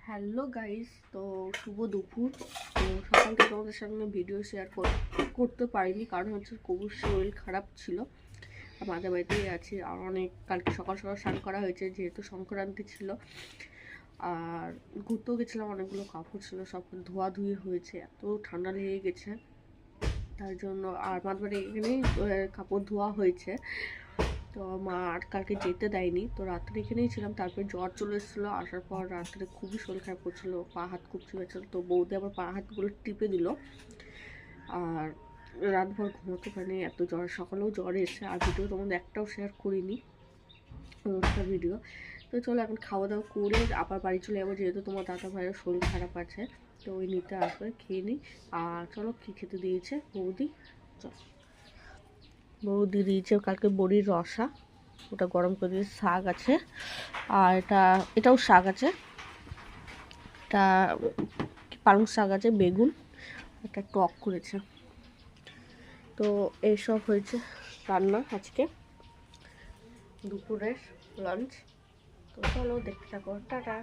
Hello guys, তো শুভ দুপুর। তো সকাল থেকে আমাদের সঙ্গে ভিডিও শেয়ার করতে পারিনি, কারণ হচ্ছে কবুর শরীর খারাপ ছিল। মাঝে বাড়িতেই আছি। আর অনেক কালকে সকাল সকাল স্নান করা হয়েছে, যেহেতু সংক্রান্তি ছিল। আর ঘুরতেও গেছিলাম, অনেকগুলো কাপড় ছিল, সব ধোয়াধুয়ি হয়েছে, এত ঠান্ডা লেগে গেছে তার জন্য। আর মাঝে বাড়ি এখানেই কাপড় ধোয়া হয়েছে। তো মা আর কালকে যেতে দেয়নি, তো রাত্রে এখানেই ছিলাম। তারপরে জ্বর চলে এসেছিলো, আসার পর রাত্রে খুবই শরীর খারাপ করছিলো, পা হাত খুব চিপেছিল। তো বৌদি আবার পা হাতগুলো টিপে দিল। আর রাতভর ঘুমোতে পারিনি, এত জ্বর। সকালেও জ্বর এসে, আর ভিডিও তোমাদের একটাও শেয়ার করিনি, অনুষ্ঠান ভিডিও। তো চলো এখন খাওয়া দাওয়া করে আবার বাড়ি চলে যাবো, যেহেতু তোমার দাদা ভাইয়ের শরীর খারাপ আছে, তো ওই নিতে আসবে, খেয়ে নিই। আর চলো কী খেতে দিয়েছে বৌদি। চলো, বৌদি দিয়েছে কালকে বড়ির রসা, ওটা গরম করে দিয়ে, শাক আছে, আর এটাও শাক আছে, এটা পালং শাক আছে, বেগুন, একটা টক করেছে। তো এইসব হয়েছে রান্না আজকে দুপুরের লাঞ্চ। তো চলো দেখতে থাকো, টাটা।